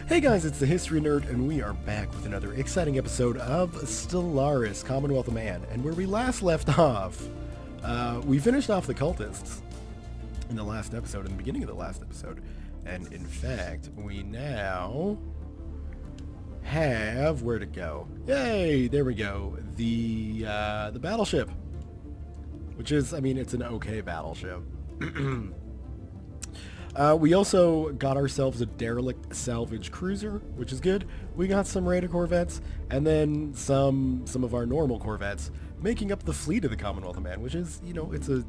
Hey guys, it's the History Nerd, and we are back with another exciting episode of Stellaris, Commonwealth of Man. And where we last left off, we finished off the cultists in the last episode, in the beginning of the last episode. And in fact, we now have where to go. Yay! There we go. The battleship, which is, I mean, it's an okay battleship. We also got ourselves a derelict salvage cruiser, which is good. We got some raider corvettes, and then some of our normal corvettes, making up the fleet of the Commonwealth of Man, which is, you know, it's a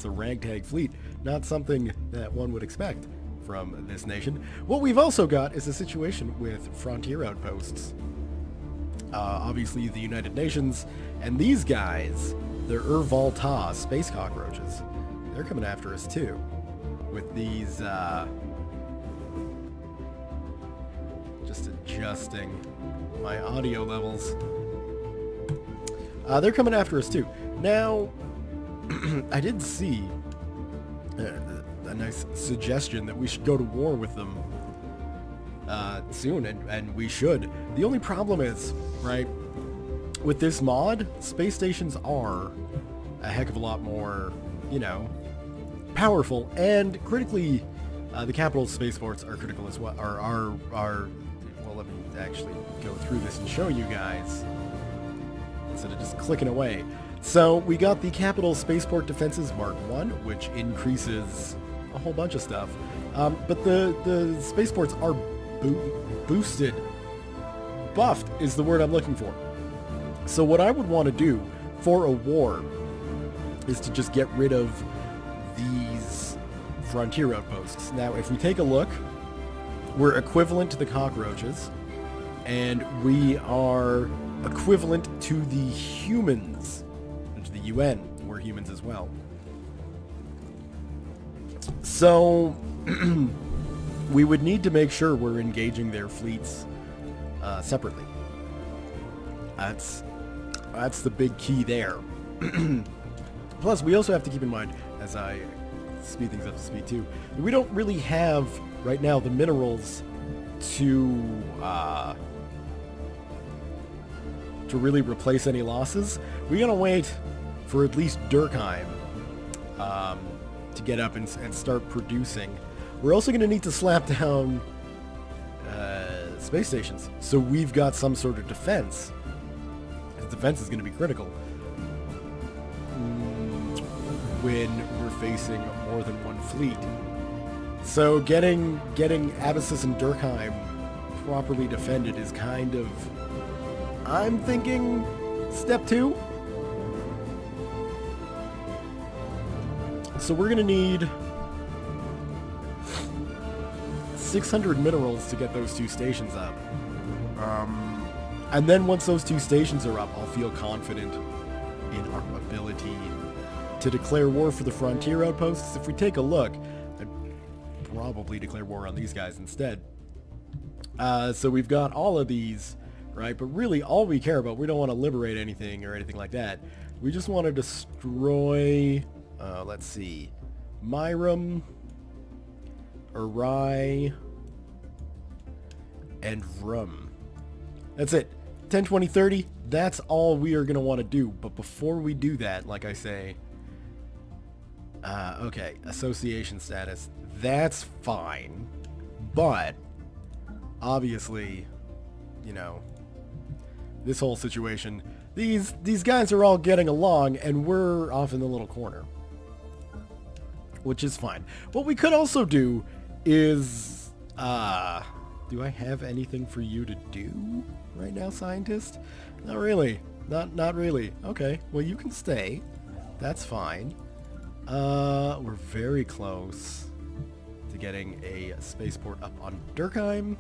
ragtag fleet, not something that one would expect from this nation. What we've also got is a situation with frontier outposts. Obviously the United Nations, and these guys, they're Overhaul space cockroaches. They're coming after us too. With these, just adjusting my audio levels. They're coming after us too. Now, I did see a nice suggestion that we should go to war with them soon, and we should. The only problem is, right, with this mod, space stations are a heck of a lot more, you know, powerful, and critically, the capital spaceports are critical as well. Well, let me actually go through this and show you guys instead of just clicking away. So we got the capital spaceport defenses Mark 1, which increases a whole bunch of stuff, but the spaceports are boosted. Buffed is the word I'm looking for. So what I would want to do for a war is to just get rid of these frontier outposts. Now, if we take a look, we're equivalent to the cockroaches, and we are equivalent to the humans, and to the UN. We're humans as well. So, we would need to make sure we're engaging their fleets separately. That's the big key there. Plus, we also have to keep in mind, as I speed things up to speed 2, we don't really have, right now, the minerals to really replace any losses. We're going to wait for at least Durkheim to get up and start producing. We're also going to need to slap down space stations, so we've got some sort of defense. The defense is going to be critical when we're facing more than one fleet. So getting Abyssus and Durkheim properly defended is kind of, I'm thinking, step 2. So we're gonna need 600 minerals to get those 2 stations up. And then once those 2 stations are up, I'll feel confident in our ability to declare war for the frontier outposts. If we take a look, I'd probably declare war on these guys instead. So we've got all of these, right? But really, all we care about, we don't want to liberate anything or anything like that. We just want to destroy, let's see, Myrum, Arai, and Vrum. That's it. 10, 20, 30, that's all we are going to want to do. But before we do that, like I say, okay, association status, that's fine, but obviously, you know, this whole situation, these guys are all getting along, and we're off in the little corner, which is fine. What we could also do is, do I have anything for you to do right now, scientist? Not really. Not really. Okay, well, you can stay. That's fine. We're very close to getting a spaceport up on Durkheim.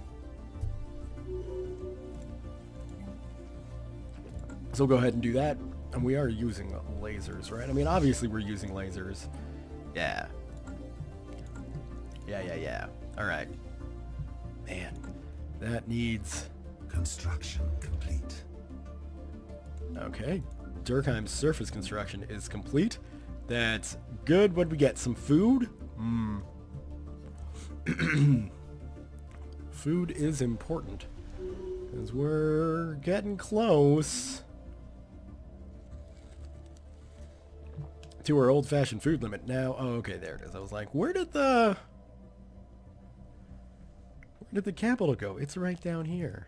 So we'll go ahead and do that. And we are using lasers, right? I mean, obviously we're using lasers. Yeah. Yeah. Alright. Man, that needs... Construction complete. Okay. Durkheim's surface construction is complete. That's good. What do we get? Some food? Food is important. Because we're getting close to our old-fashioned food limit. Now, oh, okay, there it is. I was like, where did the capital go? It's right down here.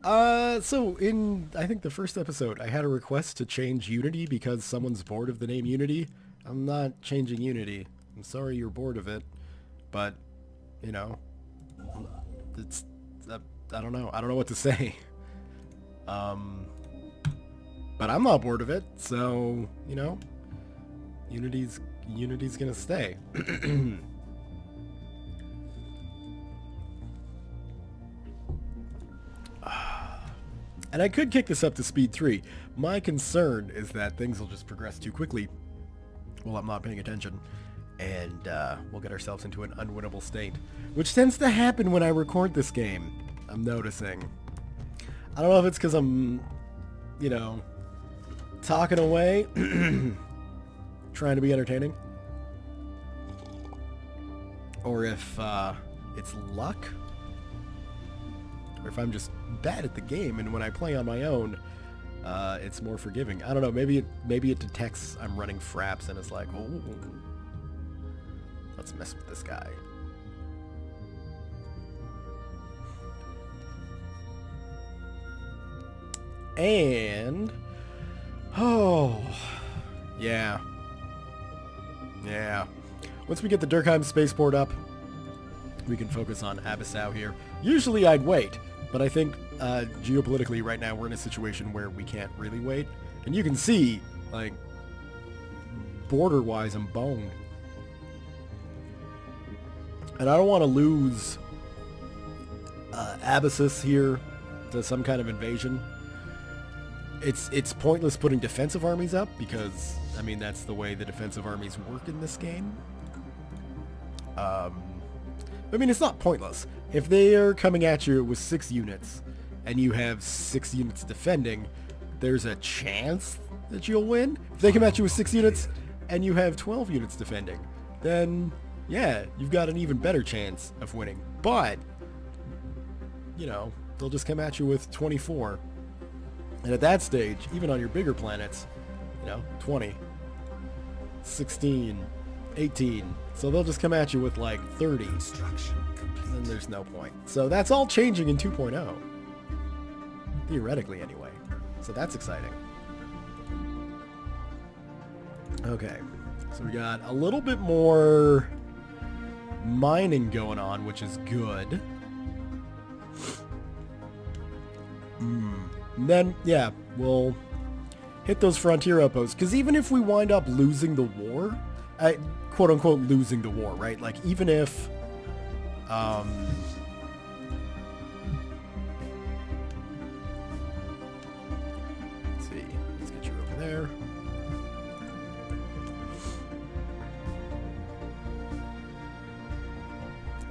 So in, I think the first episode, I had a request to change Unity because someone's bored of the name Unity. I'm not changing Unity. I'm sorry you're bored of it, but, you know, it's, I don't know. I don't know what to say. But I'm not bored of it, so, you know, Unity's gonna stay. And I could kick this up to speed 3. My concern is that things will just progress too quickly while I'm not paying attention. And we'll get ourselves into an unwinnable state. Which tends to happen when I record this game, I'm noticing. I don't know if it's because I'm, you know, talking away, trying to be entertaining. Or if it's luck. Or if I'm just bad at the game, and when I play on my own, it's more forgiving. I don't know. Maybe it detects I'm running fraps, and it's like, oh, let's mess with this guy. And oh, yeah. Once we get the Durkheim spaceport up, we can focus on Abyssau here. Usually I'd wait, but I think geopolitically right now we're in a situation where we can't really wait. And you can see, like, border-wise, I'm boned. And I don't want to lose Abyssus here to some kind of invasion. It's pointless putting defensive armies up because, I mean, that's the way the defensive armies work in this game. I mean, it's not pointless. If they are coming at you with 6 units, and you have 6 units defending, there's a chance that you'll win. If they come at you with 6 units, and you have 12 units defending, then, yeah, you've got an even better chance of winning. But, you know, they'll just come at you with 24. And at that stage, even on your bigger planets, you know, 20, 16, 18. So they'll just come at you with like 30. And there's no point. So that's all changing in 2.0. Theoretically, anyway. So that's exciting. Okay. So we got a little bit more mining going on, which is good. And then, yeah, we'll hit those frontier outposts. Because even if we wind up losing the war, quote-unquote losing the war, right? Like, even if, let's see, let's get you over there.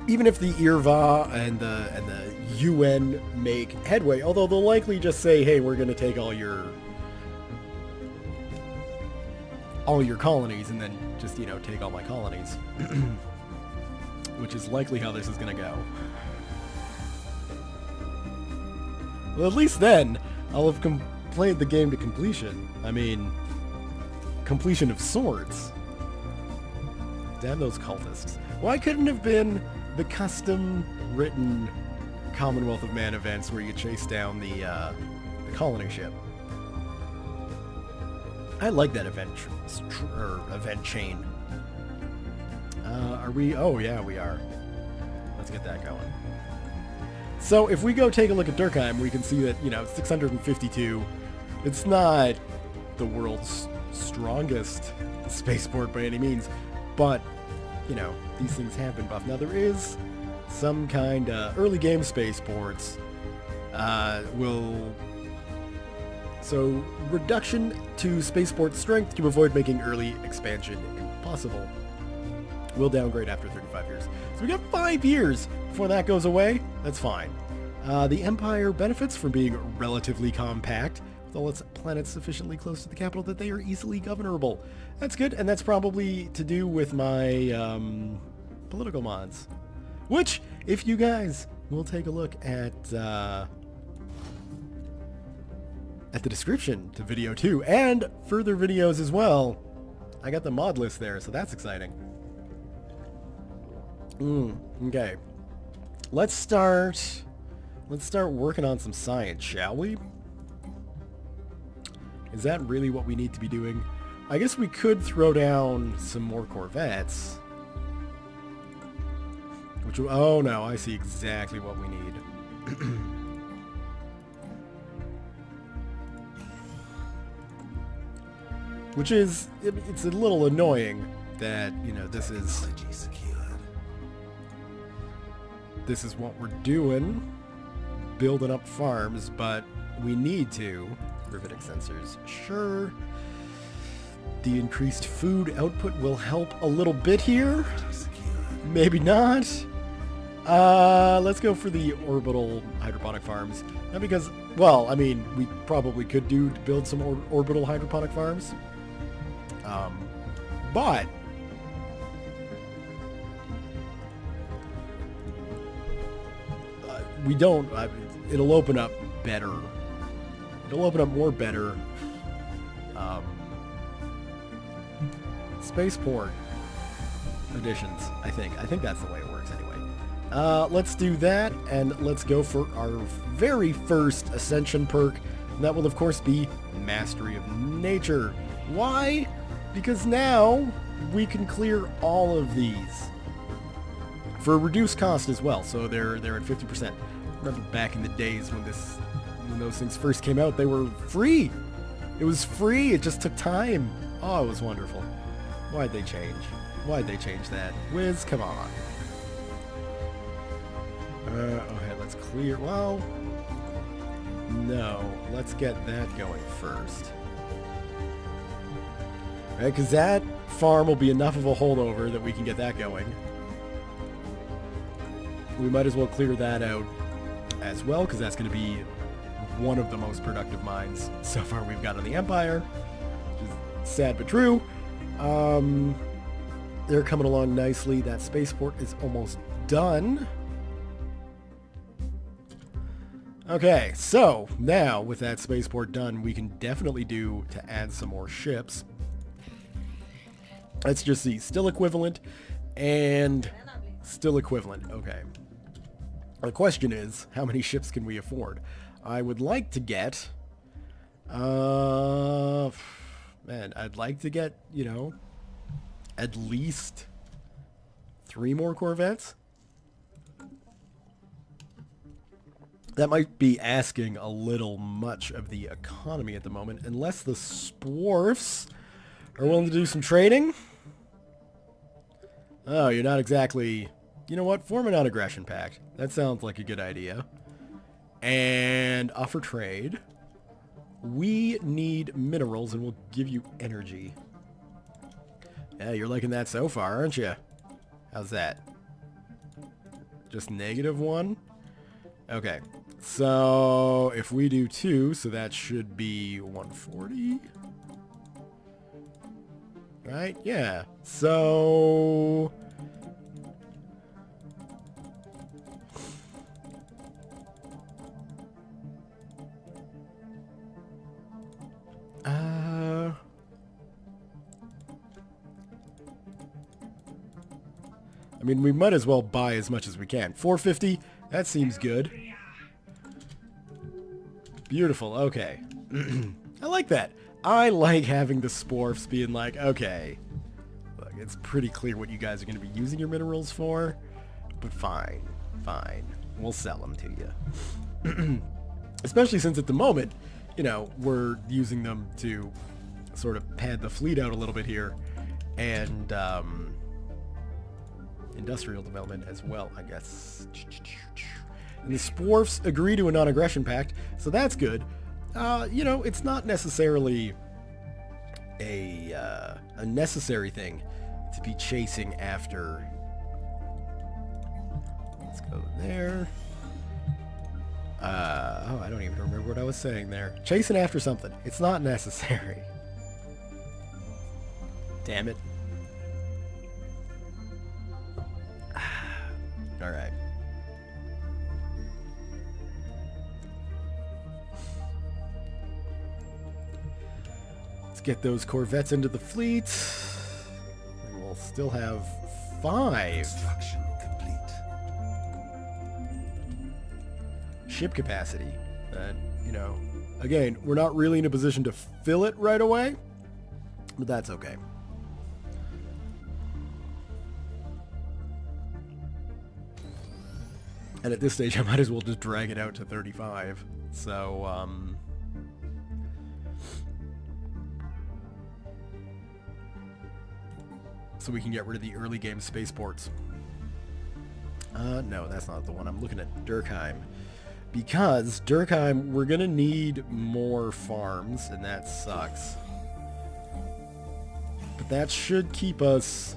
Even if the IRVA and the UN make headway, although they'll likely just say, hey, we're going to take all your colonies and then just, you know, take all my colonies. Which is likely how this is going to go. Well, at least then, I'll have played the game to completion. I mean, completion of sorts. Damn those cultists. Why couldn't it have been the custom-written Commonwealth of Man events where you chase down the colony ship? I like that event chain. Are we? Oh, yeah, we are. Let's get that going. So if we go take a look at Durkheim, we can see that, you know, 652. It's not the world's strongest spaceport by any means, but, you know, these things happen, Buff. Now, there is some kind of early game spaceports So, reduction to spaceport strength to avoid making early expansion impossible. Will downgrade after 35 years. So we got 5 years before that goes away. That's fine. The Empire benefits from being relatively compact, with all its planets sufficiently close to the capital that they are easily governable. That's good, and that's probably to do with my political mods. Which, if you guys we'll take a look at the description to video 2 and further videos as well. I got the mod list there, so that's exciting. Okay. Let's start working on some science, shall we? Is that really what we need to be doing? I guess we could throw down some more corvettes. Which, oh no, I see exactly what we need. Which is, it's a little annoying that, you know, this is what we're doing, building up farms, but we need to. Riveting sensors, sure. The increased food output will help a little bit here. Maybe not. Let's go for the orbital hydroponic farms. Not because, well, I mean, we probably could build some orbital hydroponic farms. But we don't, it'll open up better. It'll open up more better spaceport additions, I think. I think that's the way it works anyway. Let's do that, and let's go for our very first ascension perk, and that will of course be Mastery of Nature. Why? Because now we can clear all of these for a reduced cost as well, so they're at 50%. Remember back in the days when those things first came out, they were free. It was free. It just took time. Oh, it was wonderful. Why'd they change? Why'd they change that? Wiz, come on. Okay, let's clear. Well, no. Let's get that going first. Right, because that farm will be enough of a holdover that we can get that going. We might as well clear that out as well, because that's going to be one of the most productive mines so far we've got on the Empire. Which is sad but true. They're coming along nicely. That spaceport is almost done. Okay, so now with that spaceport done, we can definitely do to add some more ships. Let's just see. Still equivalent and still equivalent. Okay. The question is, how many ships can we afford? I would like to get... man, I'd like to get, you know, at least 3 more corvettes. That might be asking a little much of the economy at the moment, unless the Sporfs are willing to do some trading. Oh, you're not exactly... You know what? Form a non-aggression pact. That sounds like a good idea. And offer trade. We need minerals, and we'll give you energy. Yeah, you're liking that so far, aren't you? How's that? Just -1? Okay. So, if we do 2, so that should be 140. Right? Yeah. So... I mean, we might as well buy as much as we can. 450, that seems good. Beautiful, okay. I like that. I like having the Sporfs being like, okay, look, it's pretty clear what you guys are going to be using your minerals for, but fine, fine. We'll sell them to you. Especially since at the moment, you know, we're using them to sort of pad the fleet out a little bit here, and, industrial development as well, I guess. And the Sporfs agree to a non-aggression pact, so that's good. You know, it's not necessarily a necessary thing to be chasing after. Let's go there. Oh, I don't even remember what I was saying there. Chasing after something. It's not necessary. Damn it. Alright. get those corvettes into the fleet. And we'll still have 5 Construction complete. ship capacity. And, you know, again, we're not really in a position to fill it right away, but that's okay. And at this stage, I might as well just drag it out to 35. So, so we can get rid of the early game spaceports. No, that's not the one. I'm looking at Durkheim. Because Durkheim, we're going to need more farms, and that sucks. But that should keep us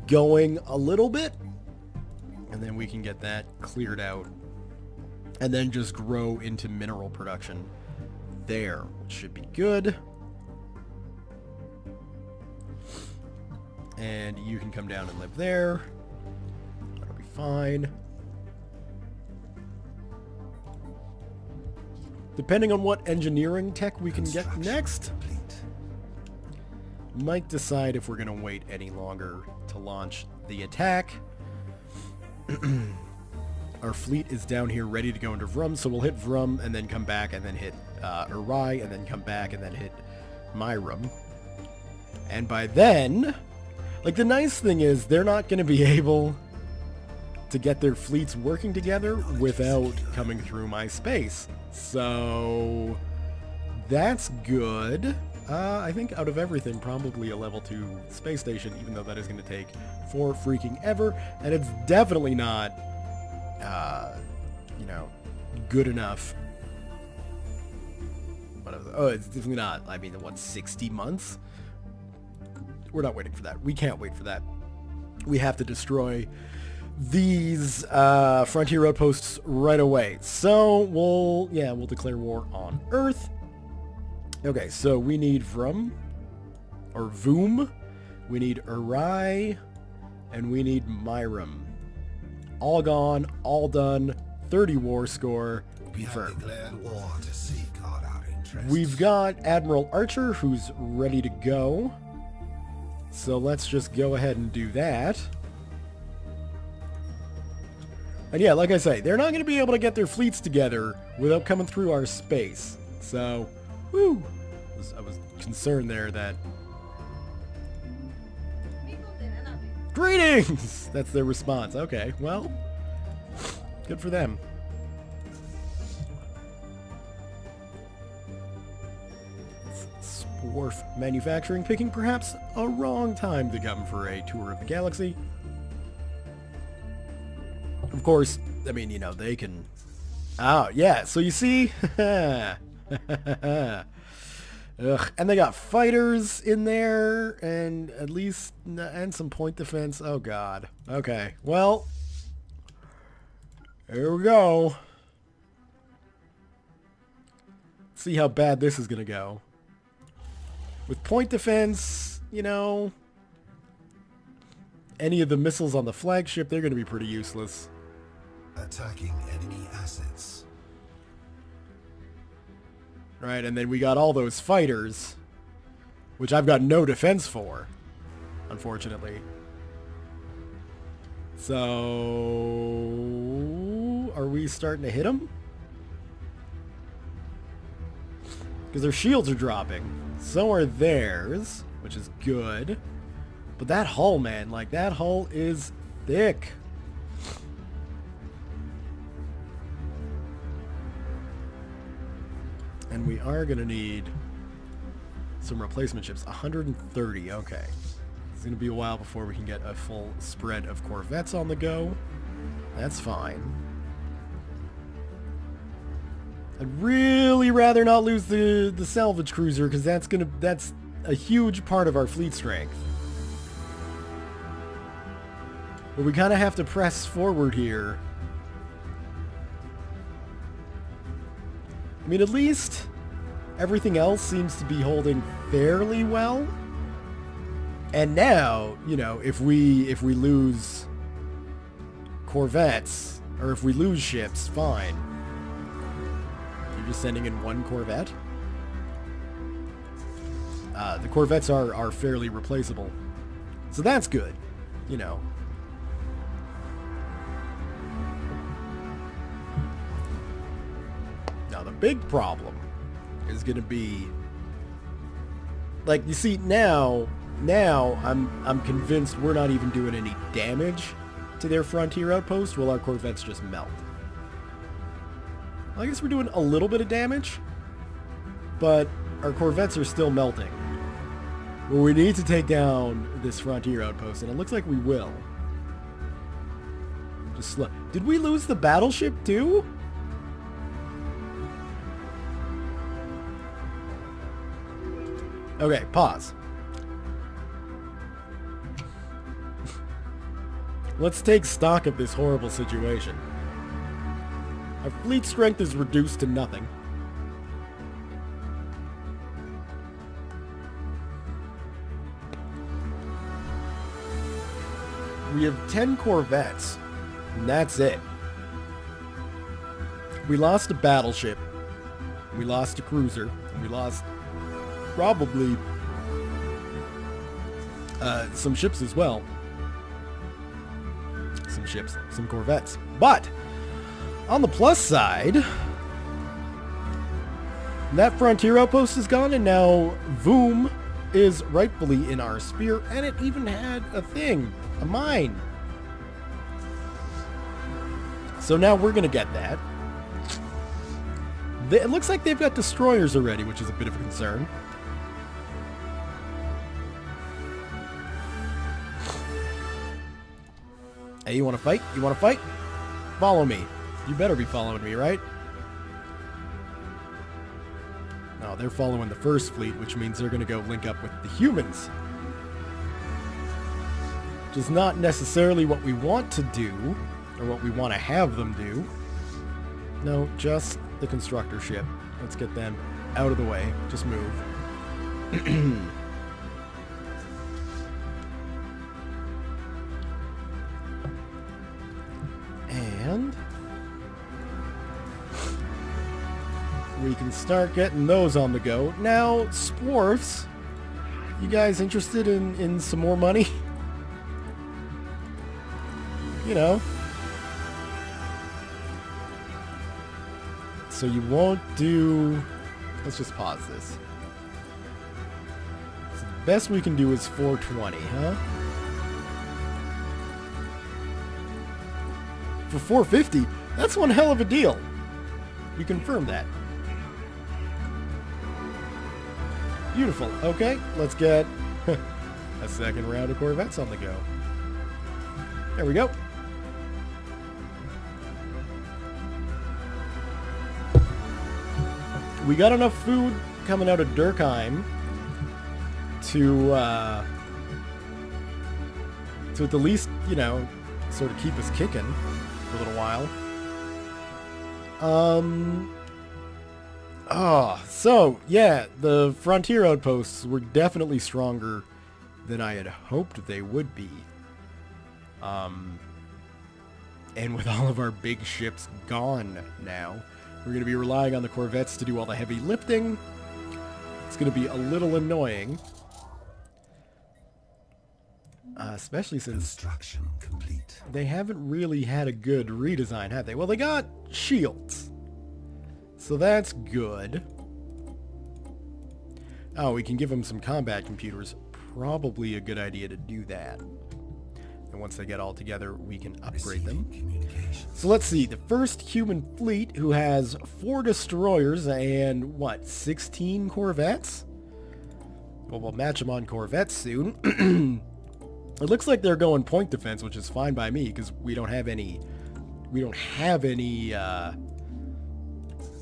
going a little bit. And then we can get that cleared out. And then just grow into mineral production there, which should be good. And you can come down and live there. That'll be fine. Depending on what engineering tech we can get next, might decide if we're going to wait any longer to launch the attack. Our fleet is down here ready to go into Vrum, so we'll hit Vrum and then come back and then hit Urai and then come back and then hit Myrum. And by then, like, the nice thing is they're not going to be able to get their fleets working together without coming through my space. So that's good. I think out of everything, probably a level 2 space station, even though that is going to take for freaking ever. And it's definitely not, you know, good enough. Oh, it's definitely not. I mean, what, 60 months? We're not waiting for that. We can't wait for that. We have to destroy these frontier outposts right away. So we'll declare war on Earth. Okay, so we need Vrum, or Voom, we need Urai, and we need Myrum. All gone, all done, 30 war score, confirmed. We have declared war to safeguard our interests. We've got Admiral Archer, who's ready to go. So let's just go ahead and do that. And yeah, like I say, they're not going to be able to get their fleets together without coming through our space. So, woo! I was concerned there that... Greetings! That's their response. Okay, well, good for them. Swarf Manufacturing picking perhaps a wrong time to come for a tour of the galaxy. Of course, I mean, you know, they can... Oh, yeah, so you see... Ugh. And they got fighters in there, and at least... And some point defense. Oh, God. Okay, well... Here we go. See how bad this is going to go. With point defense, you know... Any of the missiles on the flagship, they're going to be pretty useless. Attacking enemy assets. Right, and then we got all those fighters, which I've got no defense for, unfortunately. So, are we starting to hit them? Because their shields are dropping. So are theirs, which is good. But that hull, man, like, that hull is thick. And we are going to need some replacement ships. 130, okay. It's going to be a while before we can get a full spread of corvettes on the go. That's fine. I'd really rather not lose the salvage cruiser, because that's a huge part of our fleet strength. But we kind of have to press forward here. I mean, at least everything else seems to be holding fairly well. And now, you know, if we lose corvettes, or if we lose ships, fine. You're just sending in one corvette? The corvettes are fairly replaceable. So that's good, you know. Now the big problem is going to be, like, you see, now I'm convinced we're not even doing any damage to their frontier outpost while our corvettes just melt. I guess we're doing a little bit of damage, but our corvettes are still melting. Well, we need to take down this frontier outpost, and it looks like we will. Just slow. Did we lose the battleship too? Okay, pause. Let's take stock of this horrible situation. Our fleet strength is reduced to nothing. We have 10 corvettes, and that's it. We lost a battleship, we lost a cruiser, and we lost probably some ships as well. Some ships, some corvettes. But on the plus side, that frontier outpost is gone, and now Voom is rightfully in our sphere, and it even had a thing, a mine. So now we're gonna get that. It looks like they've got destroyers already, which is a bit of a concern. Hey, you want to fight? You want to fight? Follow me. You better be following me, right? No, they're following the first fleet, which means they're going to go link up with the humans. Which is not necessarily what we want to do, or what we want to have them do. No, just the constructor ship. Let's get them out of the way. Just move. And we can start getting those on the go. Now, Sports, you guys interested in some more money? You know. So you won't do... Let's just pause this. So the best we can do is 420, huh? For 450? That's one hell of a deal. You confirm that. Beautiful. Okay, let's get a second round of corvettes on the go. There we go. We got enough food coming out of Durkheim to at the least, you know, sort of keep us kicking for a little while. So, yeah, the frontier outposts were definitely stronger than I had hoped they would be. And with all of our big ships gone now, we're going to be relying on the corvettes to do all the heavy lifting. It's going to be a little annoying. Especially since Construction complete. they haven't really had a good redesign, have they? Well, they got shields. So that's good. Oh, we can give them some combat computers. Probably a good idea to do that. And once they get all together, we can upgrade them. So let's see. The first human fleet, who has 4 destroyers and, what, 16 corvettes? Well, we'll match them on corvettes soon. It looks like they're going point defense, which is fine by me, because we don't have any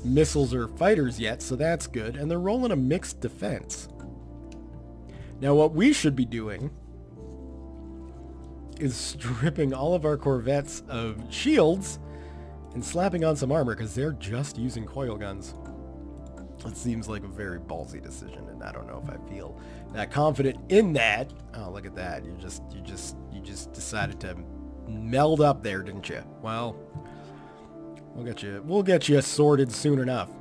missiles or fighters yet, so that's good. And they're rolling a mixed defense. Now, what we should be doing is stripping all of our corvettes of shields and slapping on some armor, because they're just using coil guns. It seems like a very ballsy decision, and I don't know if I feel that confident in that. Oh, look at that. You just decided to meld up there, didn't you? Well, we'll get you sorted soon enough.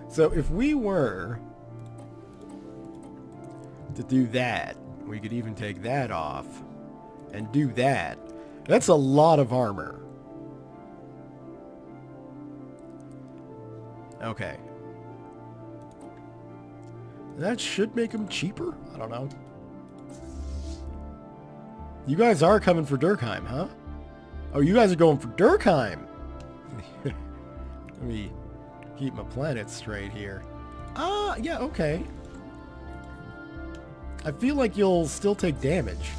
So if we were to do that, we could even take that off and do that. That's a lot of armor. Okay. That should make them cheaper? I don't know. You guys are coming for Durkheim, huh? Oh, you guys are going for Durkheim! Let me keep my planets straight here. Ah, yeah, okay. I feel like you'll still take damage.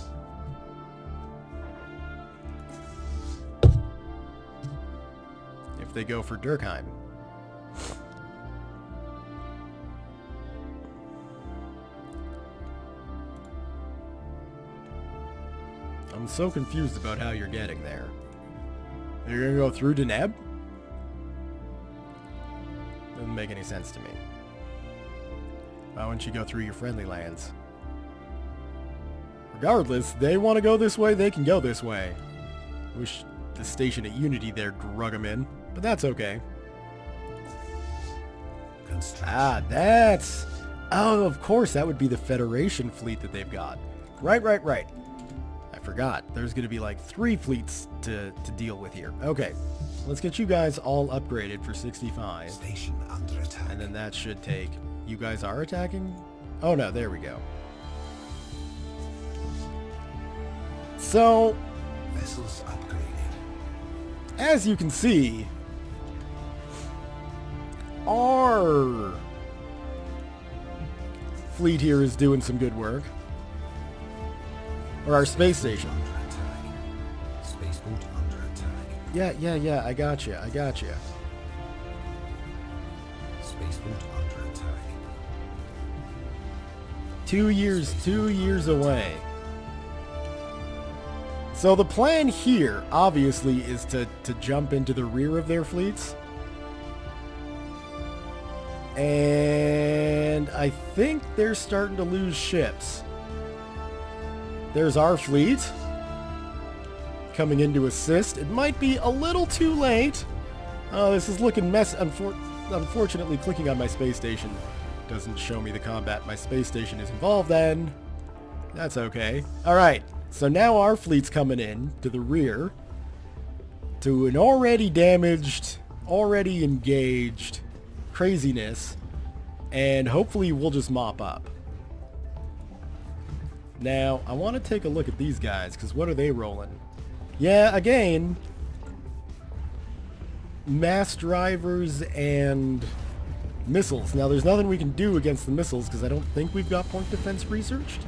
If they go for Durkheim. I'm so confused about how you're getting there. You're gonna go through Deneb? Doesn't make any sense to me. Why wouldn't you go through your friendly lands? Regardless, they want to go this way, they can go this way. Wish the station at Unity there drug them in, but that's okay. Ah, that's... Oh, of course, that would be the Federation fleet that they've got. Right. I forgot. There's going to be like 3 fleets to deal with here. Okay, let's get you guys all upgraded for 65. Station under attack. And then that should take... You guys are attacking? Oh no, there we go. So, Vessels upgraded. as you can see, our fleet here is doing some good work. Or our space station. Under attack. Spaceport under attack. Yeah, I got you. Spaceport under attack. 2 years away. So the plan here, obviously, is to jump into the rear of their fleets. And I think they're starting to lose ships. There's our fleet coming in to assist. It might be a little too late. Oh, this is looking unfortunately, clicking on my space station doesn't show me the combat my space station is involved in. That's okay. Alright, so now our fleet's coming in to the rear to an already damaged, already engaged craziness, and hopefully we'll just mop up. Now, I want to take a look at these guys, because what are they rolling? Yeah, again, mass drivers and missiles. Now, there's nothing we can do against the missiles, because I don't think we've got point defense researched.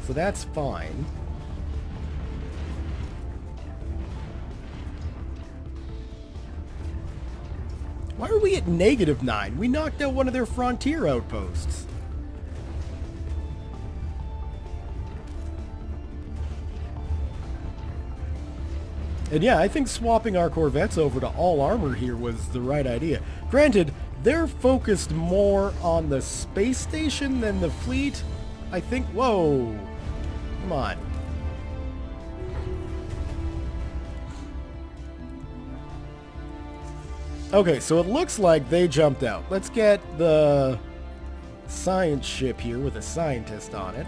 So that's fine. Why are we at -9? We knocked out one of their frontier outposts. And yeah, I think swapping our corvettes over to all armor here was the right idea. Granted, they're focused more on the space station than the fleet. I think... Whoa! Come on. Okay, so it looks like they jumped out. Let's get the science ship here with a scientist on it.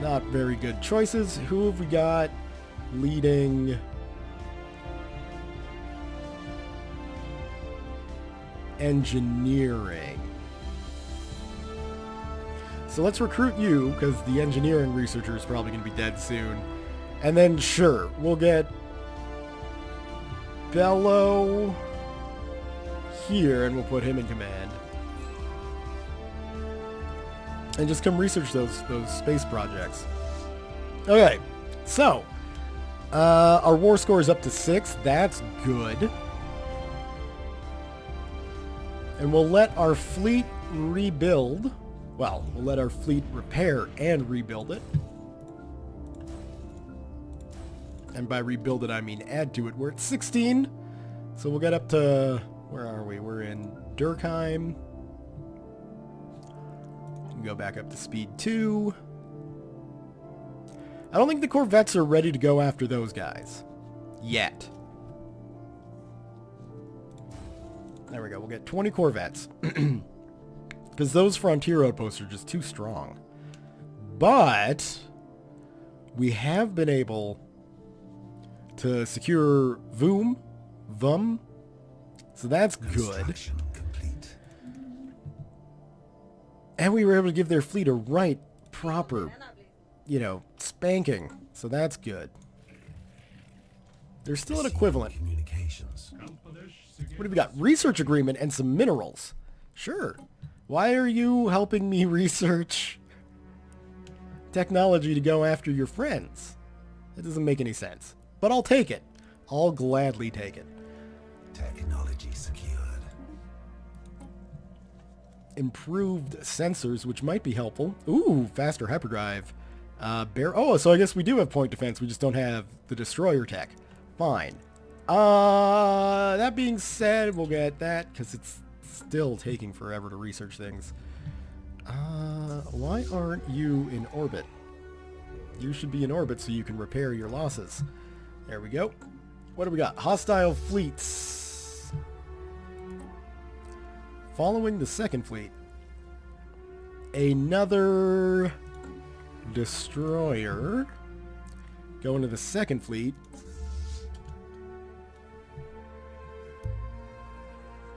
Not very good choices. Who have we got leading? Engineering. So let's recruit you, because the engineering researcher is probably going to be dead soon. And then, sure, we'll get Bello here, and we'll put him in command. And just come research those space projects. Okay, so our war score is up to 6. That's good. And we'll let our fleet rebuild. Well, we'll let our fleet repair and rebuild it. And by rebuild it, I mean add to it. We're at 16. So we'll get up to... Where are we? We're in Durkheim. We can go back up to speed 2. I don't think the corvettes are ready to go after those guys. Yet. There we go. We'll get 20 Corvettes. Because those frontier outposts are just too strong. But we have been able to secure VUM. So that's good. Complete. And we were able to give their fleet a right, proper, spanking. So that's good. They're still an equivalent. Communications. What have we got? Research agreement and some minerals. Sure. Why are you helping me research technology to go after your friends? That doesn't make any sense. But I'll take it. I'll gladly take it. Technology secured. Improved sensors, which might be helpful. Ooh, faster hyperdrive. So I guess we do have point defense. We just don't have the destroyer tech. Fine. That being said, we'll get that because it's still taking forever to research things. Why aren't you in orbit? You should be in orbit so you can repair your losses. There we go. What do we got? Hostile fleets. Following the second fleet. Another destroyer. Going to the second fleet.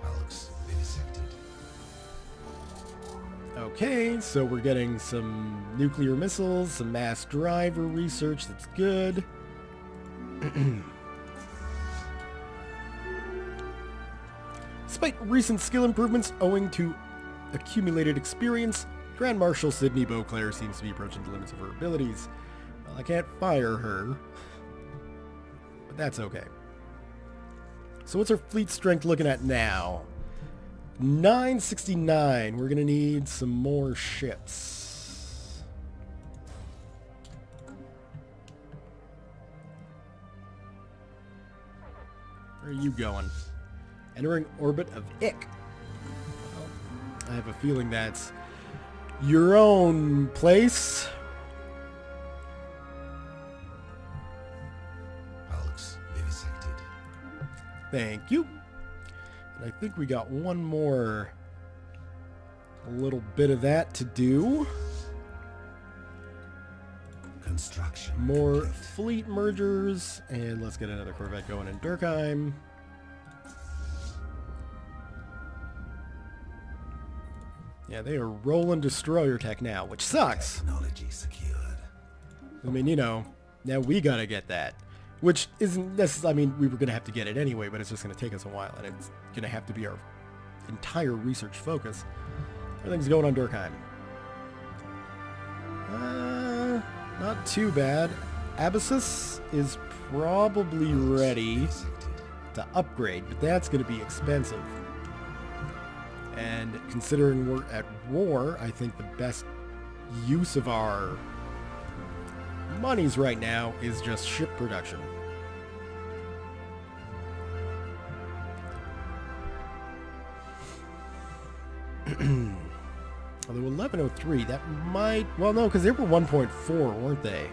Alex, vivisected. Okay, so we're getting some nuclear missiles, some mass driver research. That's good. Despite recent skill improvements owing to accumulated experience, Grand Marshal Sydney Beauclair seems to be approaching the limits of her abilities. Well, I can't fire her, but that's okay. So what's our fleet strength looking at now? 969. We're going to need some more ships. Where are you going? Entering orbit of Ick. Well, I have a feeling that's your own place. Alex, vivisected. Thank you. And I think we got one more little bit of that to do. Construction. More complete. fleet mergers. And let's get another Corvette going in Durkheim. Yeah, they are rolling destroyer tech now, which sucks. Technology secured. I mean, now we gotta get that. Which isn't necessarily, we were gonna have to get it anyway, but it's just gonna take us a while, and it's gonna have to be our entire research focus. Everything's going on Durkheim. Not too bad. Abyssus is probably ready Vivisected. to upgrade, but that's gonna be expensive. And considering we're at war, I think the best use of our monies right now is just ship production. Although 1103, that might... Well, no, because they were 1.4, weren't they?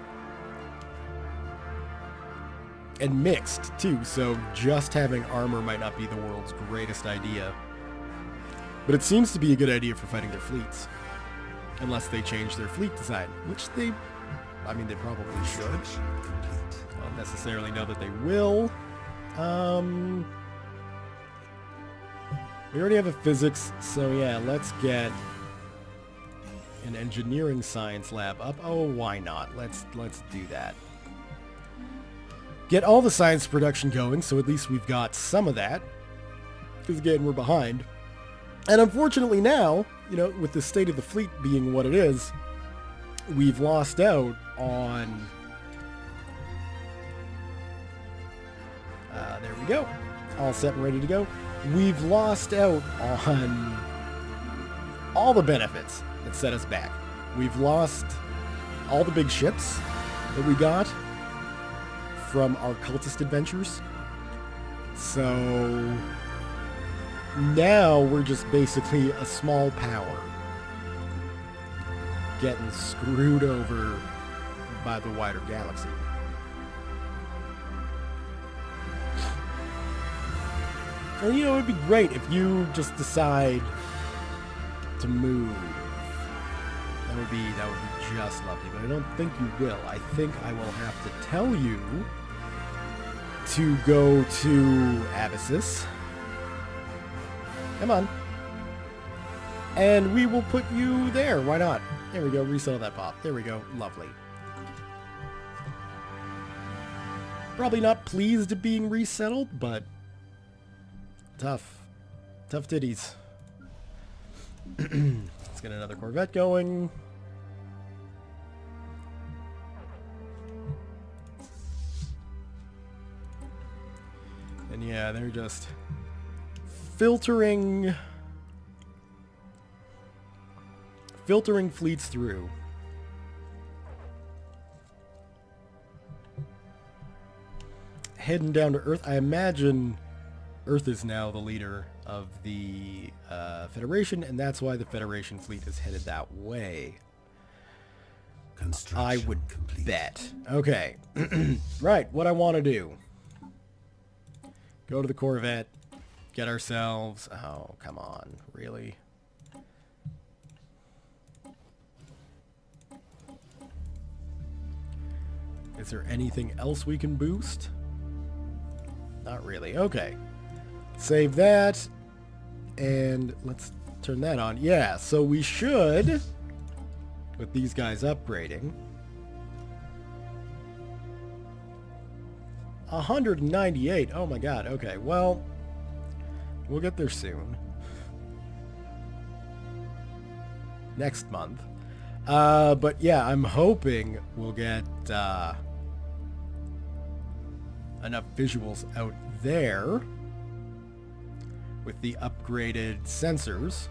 And mixed, too, so just having armor might not be the world's greatest idea. But it seems to be a good idea for fighting their fleets. Unless they change their fleet design, which they probably should. Construction complete. I don't necessarily know that they will. We already have a physics, so yeah, let's get an engineering science lab up. Oh, why not? Let's do that. Get all the science production going, so at least we've got some of that. Because again, we're behind. And unfortunately now, with the state of the fleet being what it is, we've lost out on... there we go. All set and ready to go. We've lost out on all the benefits that set us back. We've lost all the big ships that we got from our cultist adventures. So... now we're just basically a small power getting screwed over by the wider galaxy. And you know, it'd be great if you just decide to move. That would be just lovely, but I don't think you will. I think I will have to tell you to go to Abyssus. Come on. And we will put you there. Why not? There we go. Resettle that pop. There we go. Lovely. Probably not pleased at being resettled, but tough. Tough titties. Let's get another Corvette going. And yeah, they're just filtering fleets through. Heading down to Earth. I imagine Earth is now the leader of the Federation, and that's why the Federation fleet is headed that way. I would bet. Okay. Right, what I want to do. Go to the Corvette. Get ourselves... Oh, come on. Really? Is there anything else we can boost? Not really. Okay. Save that. And let's turn that on. Yeah, so we should, with these guys upgrading, 198. Oh my god. Okay, well, we'll get there soon. Next month. But yeah, I'm hoping we'll get enough visuals out there with the upgraded sensors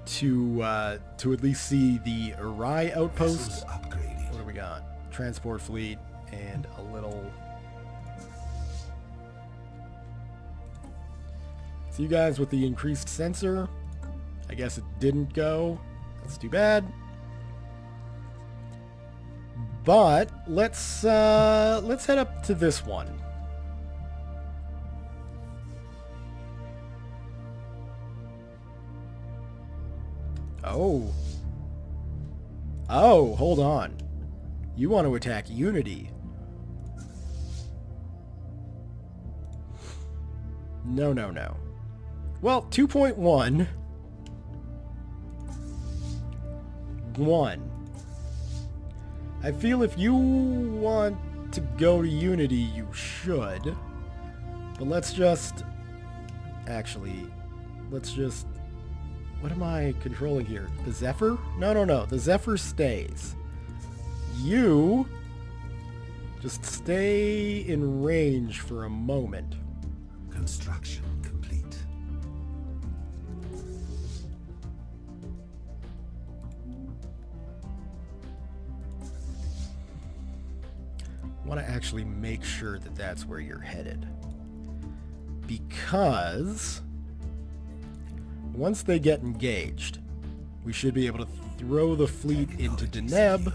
to at least see the Arai outpost. What do we got? Transport fleet and a little. So you guys with the increased sensor, I guess it didn't go. That's too bad. But let's head up to this one. Oh, hold on. You want to attack Unity? No. Well, 2.1. 1. I feel if you want to go to Unity, you should. But let's just... Actually, let's just... What am I controlling here? The Zephyr? No. The Zephyr stays. You... just stay in range for a moment. Construction complete. I want to actually make sure that that's where you're headed. Because once they get engaged, we should be able to throw the fleet into Deneb.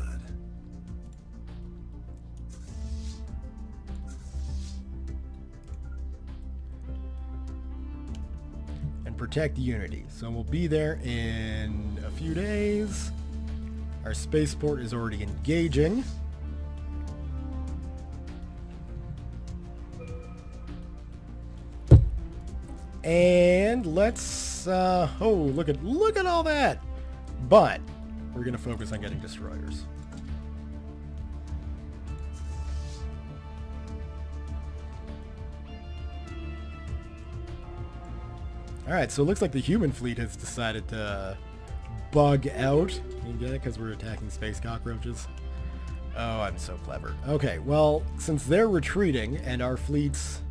And protect Unity. So we'll be there in a few days. Our spaceport is already engaging. And let's look at all that. But we're gonna focus on getting destroyers. Alright, so it looks like the human fleet has decided to bug out. You get it? Because we're attacking space cockroaches. Oh, I'm so clever. Okay, well, since they're retreating and our fleet's...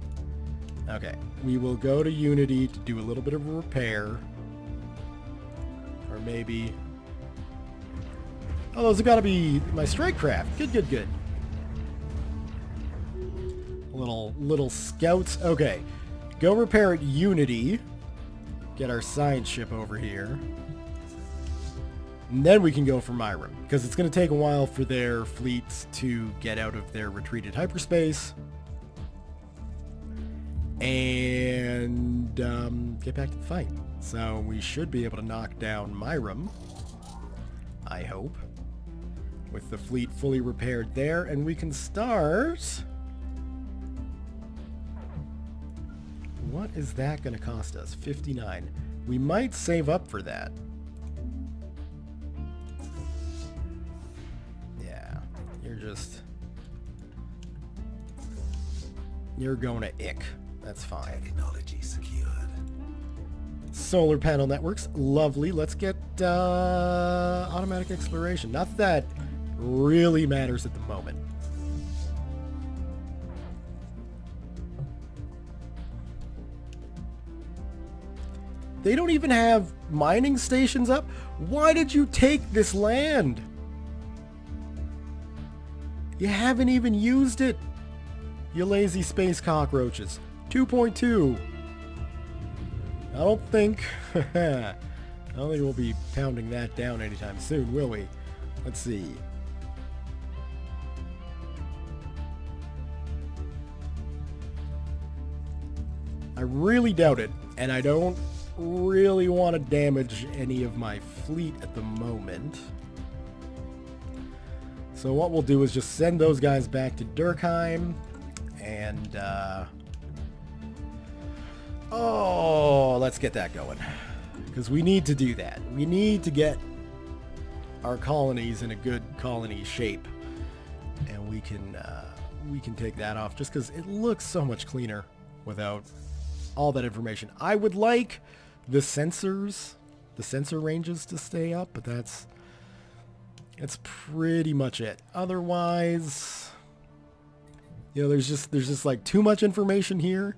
Okay, we will go to Unity to do a little bit of a repair. Or maybe... Oh, those have got to be my strike craft. Good. Little scouts. Okay, go repair at Unity. Get our science ship over here. And then we can go for Myram, because it's going to take a while for their fleets to get out of their retreated hyperspace and get back to the fight. So we should be able to knock down Myram, I hope, with the fleet fully repaired there, and we can start... What is that going to cost us? 59. We might save up for that. Yeah, you're going to ick. That's fine. Technology secured. Solar panel networks, lovely. Let's get automatic exploration. Not that really matters at the moment. They don't even have mining stations up. Why did you take this land? You haven't even used it. You lazy space cockroaches. 2.2. I don't think we'll be pounding that down anytime soon, will we? Let's see. I really doubt it, and I don't really want to damage any of my fleet at the moment. So what we'll do is just send those guys back to Durkheim, and let's get that going, because we need to do that. We need to get our colonies in a good colony shape, and we can take that off just because it looks so much cleaner without all that information. I would like the sensor ranges to stay up, but that's pretty much it. Otherwise, you know, there's just like too much information here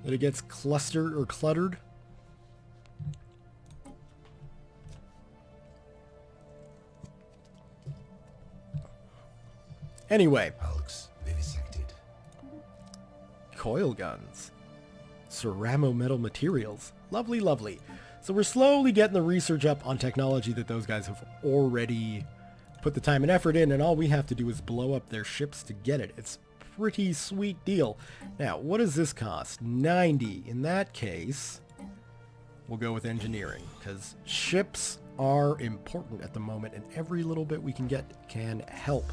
that it gets clustered or cluttered. Anyway, Hulks vivisected. Coil guns, ceramo metal materials, lovely, lovely. So we're slowly getting the research up on technology that those guys have already put the time and effort in, and all we have to do is blow up their ships to get it. It's a pretty sweet deal. Now, what does this cost? 90. In that case, we'll go with engineering, because ships are important at the moment, and every little bit we can get can help.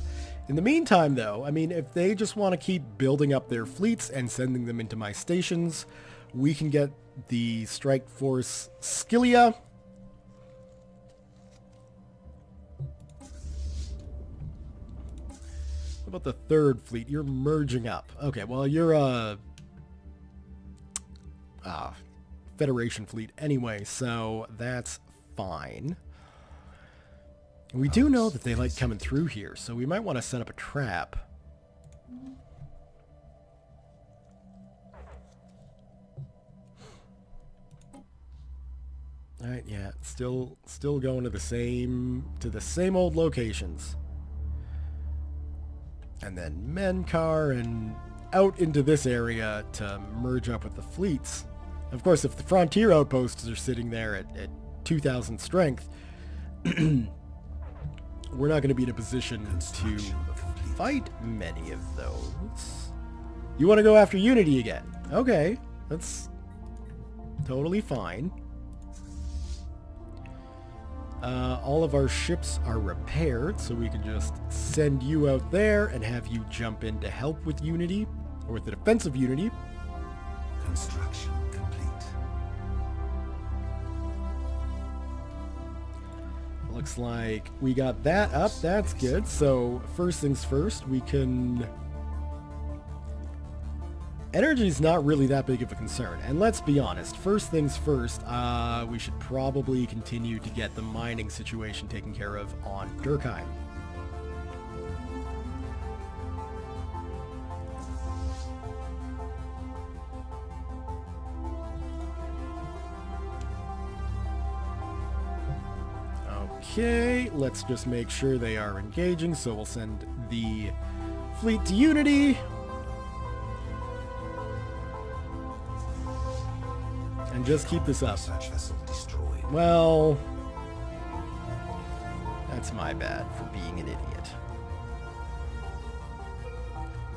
In the meantime, though, I mean, if they just want to keep building up their fleets and sending them into my stations, we can get the Strike Force Scylla. What about the third fleet? You're merging up. Okay, well, you're a Federation fleet anyway, so that's fine. We do know that they like coming through here, so we might want to set up a trap. Alright, yeah, still going to the same old locations. And then Menkar and out into this area to merge up with the fleets. Of course, if the frontier outposts are sitting there at 2,000 strength, we're not going to be in a position to fight many of those. You want to go after Unity again? Okay, that's totally fine. All of our ships are repaired, so we can just send you out there and have you jump in to help with Unity, or with the defensive Unity. Construction complete. Looks like we got that up. That's good. So first things first, we can... Energy is not really that big of a concern. And let's be honest, first things first, we should probably continue to get the mining situation taken care of on Durkheim. Okay, let's just make sure they are engaging, so we'll send the fleet to Unity. And just keep this up. Research vessel destroyed. Well, It's my bad for being an idiot.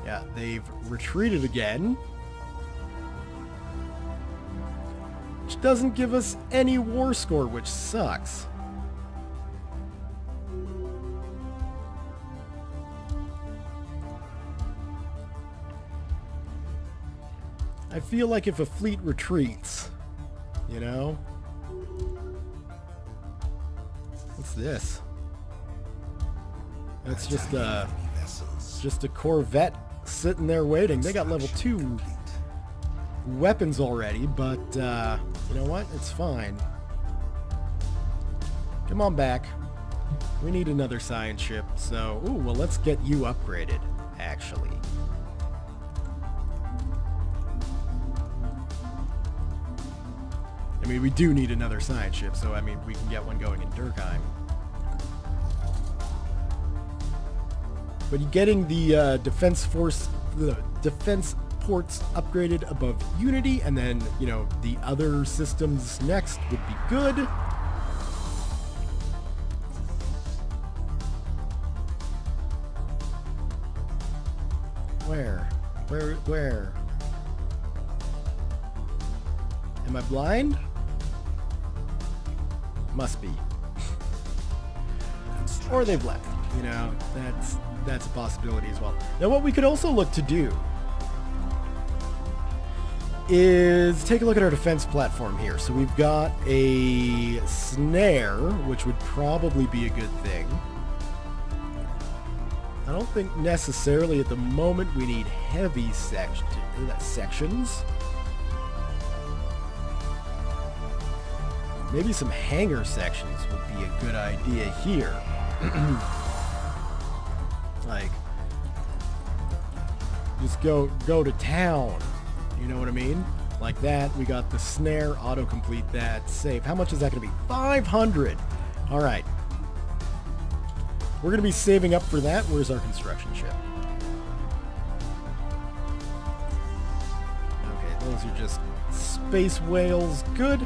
Yeah, they've retreated again. Which doesn't give us any war score, which sucks. I feel like if a fleet retreats, you know? What's this? That's just a Corvette sitting there waiting. They got level 2 weapons already, but you know what? It's fine. Come on back. We need another science ship, so... Ooh, well, let's get you upgraded, actually. I mean, we do need another science ship, so I mean, we can get one going in Durkheim. But getting the defense ports upgraded above Unity, and then, you know, the other systems next would be good. Where? Am I blind? Must be. Or they've left. You know, that's a possibility as well. Now what we could also look to do is take a look at our defense platform here. So we've got a snare, which would probably be a good thing. I don't think necessarily at the moment we need heavy sections. Maybe some hangar sections would be a good idea here. Like, just go to town. You know what I mean? Like that. We got the snare, autocomplete that, save. How much is that going to be? 500. All right. We're going to be saving up for that. Where's our construction ship? Okay, those are just space whales. Good.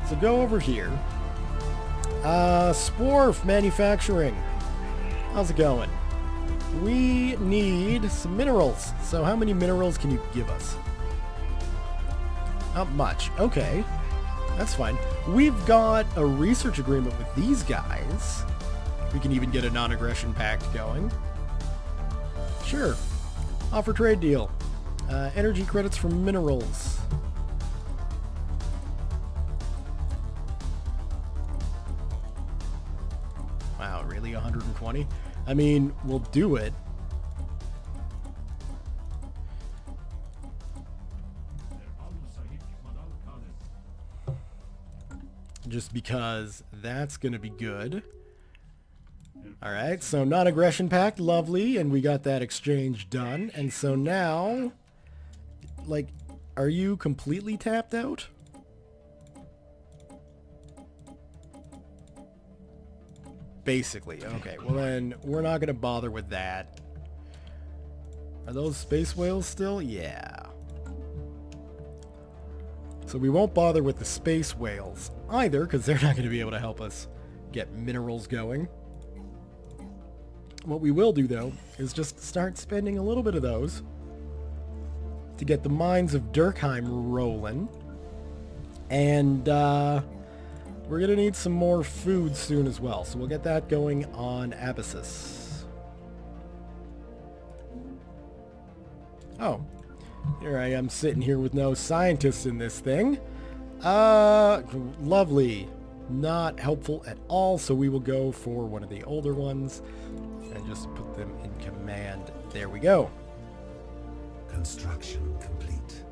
So go over here. Sporf Manufacturing. How's it going? We need some minerals. So how many minerals can you give us? Not much. Okay. That's fine. We've got a research agreement with these guys. We can even get a non-aggression pact going. Sure. Offer trade deal. Energy credits for minerals. Wow, really? 120? I mean, we'll do it. Just because that's going to be good. Alright, so non-aggression pact, lovely, and we got that exchange done. And so now, like, are you completely tapped out? Basically, okay, well then, we're not going to bother with that. Are those space whales still? Yeah. So we won't bother with the space whales either, because they're not going to be able to help us get minerals going. What we will do, though, is just start spending a little bit of those to get the mines of Durkheim rolling. And we're going to need some more food soon as well. So we'll get that going on Abyssus. Oh. Here I am sitting here with no scientists in this thing. Lovely. Not helpful at all, so we will go for one of the older ones and just put them in command. There we go. Construction complete.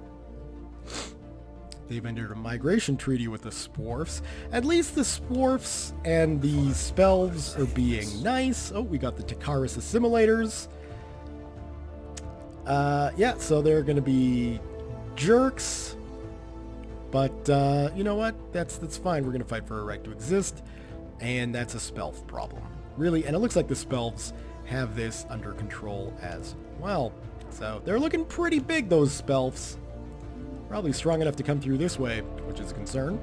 They've entered a migration treaty with the Sporfs. At least the Sporfs and the Spelves are being nice. Oh, we got the Takaris assimilators. Yeah, so they're going to be jerks. But, you know what? That's fine. We're going to fight for a right to exist. And that's a Spelv problem. Really, and it looks like the Spelvs have this under control as well. So they're looking pretty big, those Spelvs. Probably strong enough to come through this way, which is a concern.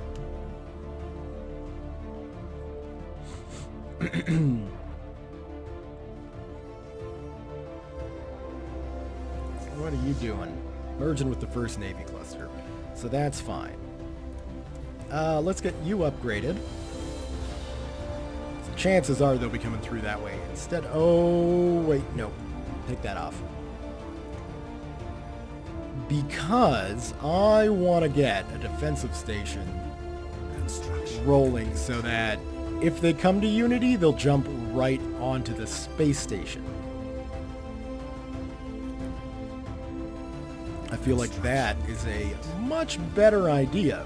What are you doing? Merging with the first Navy cluster. So that's fine. Let's get you upgraded. So chances are they'll be coming through that way instead. Oh, wait, no. Take that off. Because I want to get a defensive station rolling so that if they come to Unity, they'll jump right onto the space station. I feel like that is a much better idea.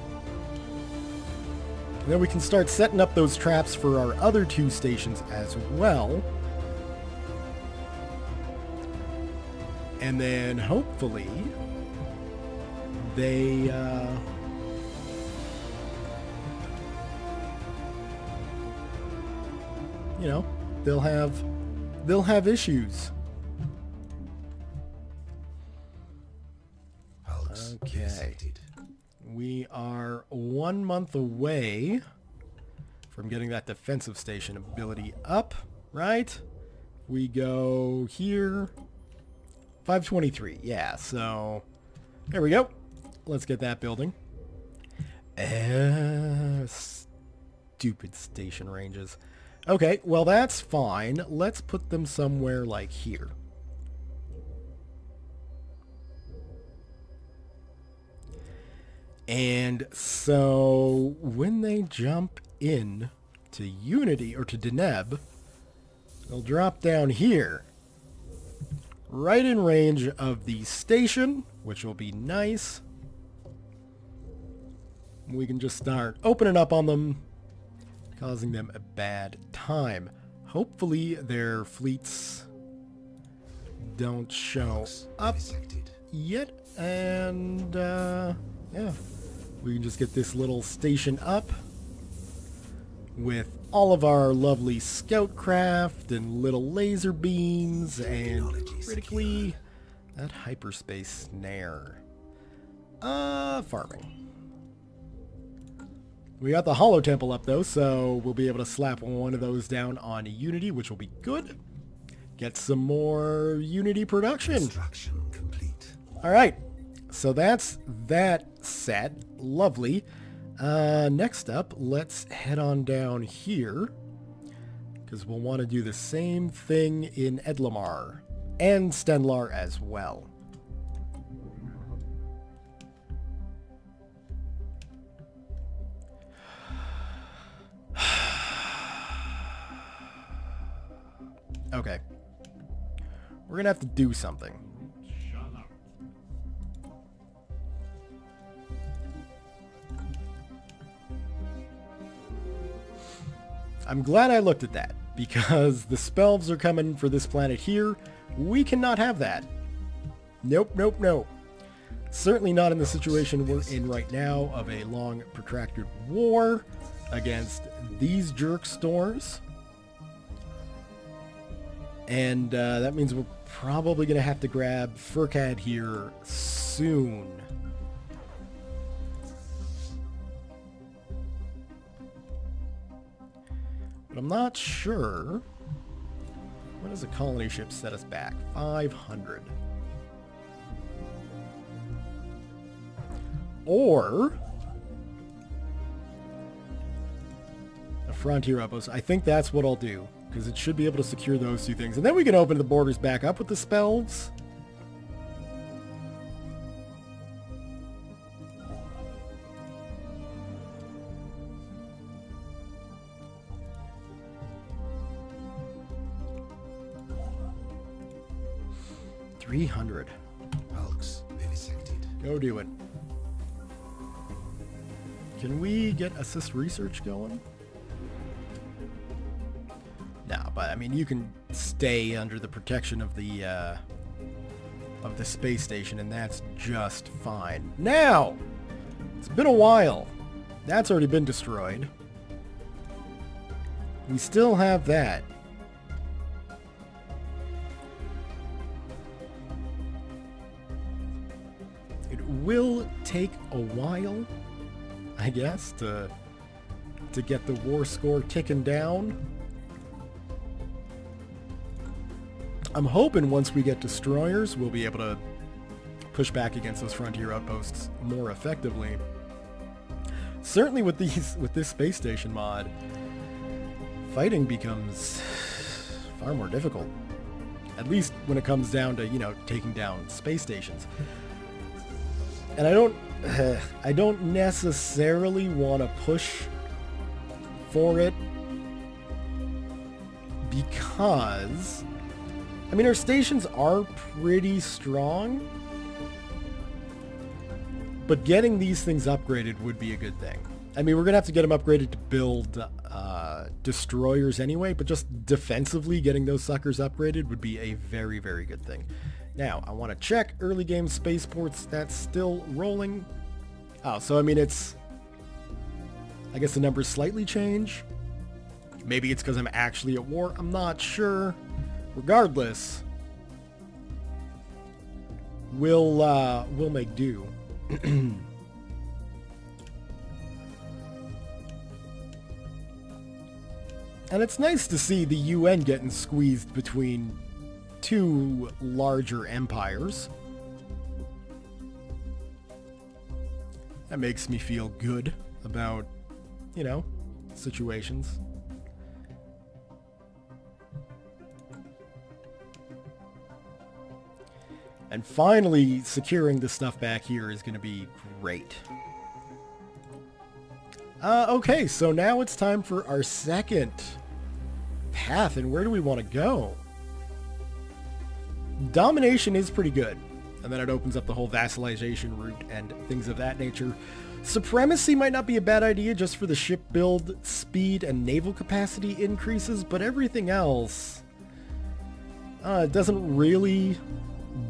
And then we can start setting up those traps for our other two stations as well. And then hopefully they you know, they'll have issues. Okay. We are 1 month away from getting that defensive station ability up, right? We go here. 523. Yeah, so there we go. Let's get that building. Stupid station ranges. Okay, well that's fine. Let's put them somewhere like here. And so when they jump in to Unity or to Deneb, they'll drop down here. Right in range of the station, which will be nice. We can just start opening up on them, causing them a bad time. Hopefully their fleets don't show up yet, and yeah, we can just get this little station up with all of our lovely scout craft and little laser beams and critically that hyperspace snare. Farming. We got the Hollow Temple up though, so we'll be able to slap one of those down on Unity, which will be good. Get some more Unity production. Construction complete. Alright, so that's that set. Lovely. Next up, let's head on down here, because we'll want to do the same thing in Edlamar and Stenlar as well. Okay. We're gonna have to do something. I'm glad I looked at that, because the spells are coming for this planet here. We cannot have that. Nope, nope, nope. Certainly not in the situation we're in right now of a long, protracted war against these jerk stores. And that means we're probably going to have to grab Furcad here soon. But I'm not sure. What does a colony ship set us back? 500. Or a frontier outpost. I think that's what I'll do, because it should be able to secure those two things. And then we can open the borders back up with the spells. $300. Hulks vivisected. Go do it. Can we get assist research going? No, but I mean you can stay under the protection of the space station, and that's just fine. Now, it's been a while. That's already been destroyed. We still have that. It will take a while, I guess, to get the war score ticking down. I'm hoping once we get destroyers, we'll be able to push back against those frontier outposts more effectively. Certainly with this space station mod, fighting becomes far more difficult. At least when it comes down to, you know, taking down space stations. And I don't necessarily want to push for it because, I mean, our stations are pretty strong, but getting these things upgraded would be a good thing. I mean, we're going to have to get them upgraded to build destroyers anyway, but just defensively getting those suckers upgraded would be a very, very good thing. Now, I want to check early game spaceports. That's still rolling. Oh, so I mean, I guess the numbers slightly change. Maybe it's because I'm actually at war. I'm not sure. Regardless, we'll make do. And it's nice to see the UN getting squeezed between two larger empires. That makes me feel good about, you know, situations. And finally, securing the stuff back here is going to be great. Okay, so now it's time for our second path, and where do we want to go? Domination is pretty good, and then it opens up the whole vassalization route and things of that nature. Supremacy might not be a bad idea just for the ship build speed and naval capacity increases, but everything else doesn't really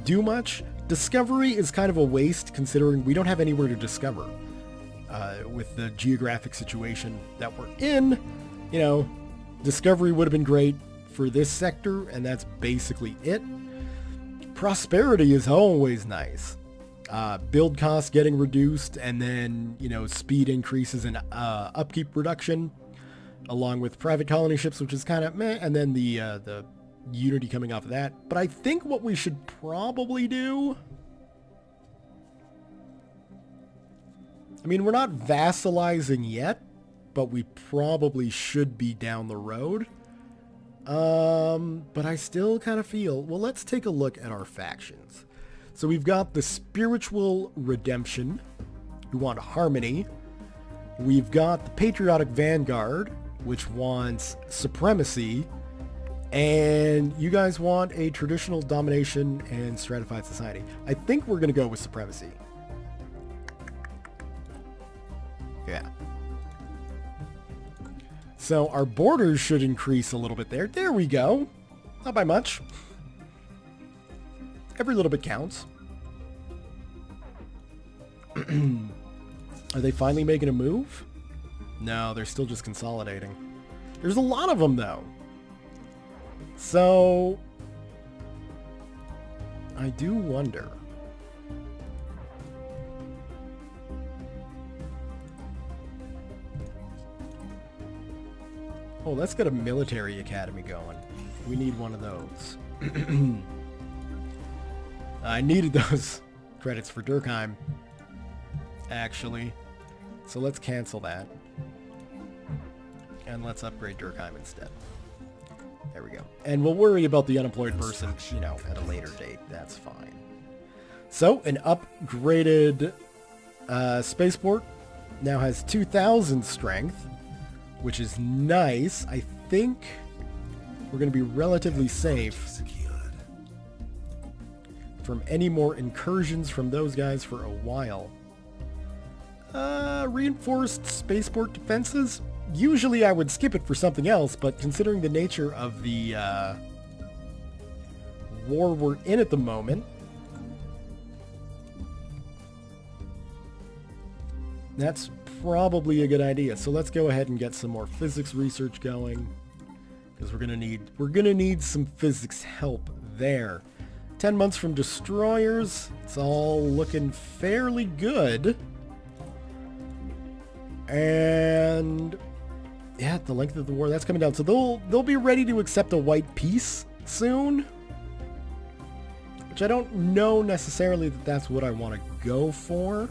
do much. Discovery is kind of a waste considering we don't have anywhere to discover. With the geographic situation that we're in, you know, discovery would have been great for this sector, and that's basically it. Prosperity is always nice. Build costs getting reduced, and then, you know, speed increases and upkeep reduction, along with private colony ships, which is kind of meh, and then the unity coming off of that. But I think what we should probably do, I mean, we're not vassalizing yet, but we probably should be down the road. But I still kind of feel, well, let's take a look at our factions. So we've got the Spiritual Redemption, who want harmony. We've got the Patriotic Vanguard, which wants supremacy. And you guys want a traditional domination and stratified society. I think we're going to go with supremacy. Yeah. So our borders should increase a little bit there. There we go. Not by much. Every little bit counts. Are they finally making a move? No, they're still just consolidating. There's a lot of them, though. So I do wonder. Oh, let's get a military academy going. We need one of those. I needed those credits for Durkheim, actually. So let's cancel that. And let's upgrade Durkheim instead. There we go. And we'll worry about the unemployed person, you know, at a later date. That's fine. So, an upgraded spaceport now has 2,000 strength, which is nice. I think we're going to be relatively safe from any more incursions from those guys for a while. Reinforced spaceport defenses? Usually I would skip it for something else, but considering the nature of the war we're in at the moment, that's probably a good idea. So let's go ahead and get some more physics research going, because we're gonna need some physics help there. 10 months from destroyers. It's all looking fairly good. And yeah, the length of the war, that's coming down. So they'll be ready to accept a white peace soon. which I don't know necessarily that that's what I want to go for.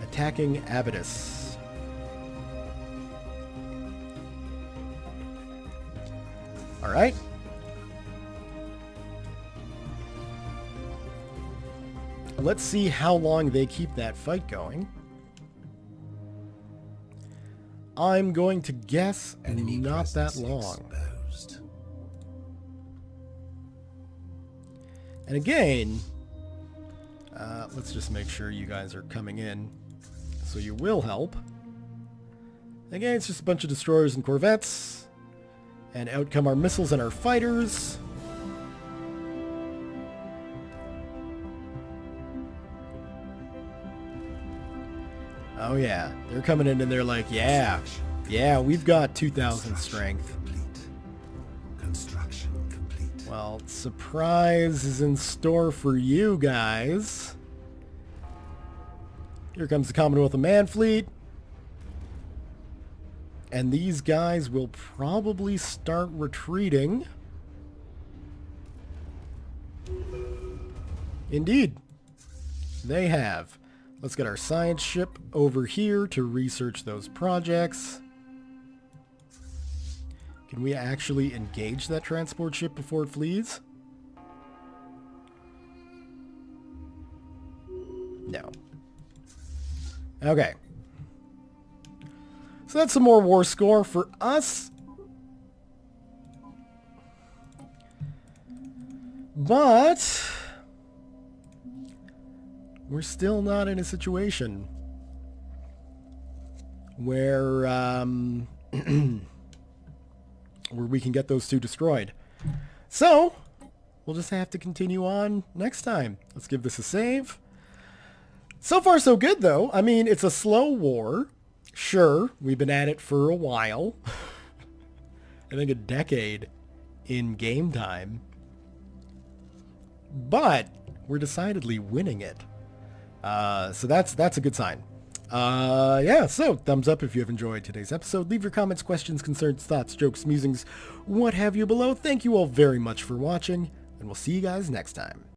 Attacking Abydos. Alright. Let's see how long they keep that fight going. I'm going to guess Enemy not that presence long. exposed. And again, let's just make sure you guys are coming in so you will help. Again, it's just a bunch of destroyers and corvettes. And out come our missiles and our fighters. Oh yeah, they're coming in and they're like, yeah, we've got 2,000 strength. Complete. Construction complete. Well, surprise is in store for you guys. Here comes the Commonwealth of Man Fleet. And these guys will probably start retreating. Indeed, they have. Let's get our science ship over here to research those projects. Can we actually engage that transport ship before it flees? No. Okay. So that's some more war score for us. But we're still not in a situation where where we can get those two destroyed. So we'll just have to continue on next time. Let's give this a save. So far so good though. I mean, it's a slow war. Sure, we've been at it for a while. I think a decade in game time. But we're decidedly winning it. So that's a good sign. Yeah, so thumbs up if you have enjoyed today's episode. Leave your comments, questions, concerns, thoughts, jokes, musings, what have you below. Thank you all very much for watching, and we'll see you guys next time.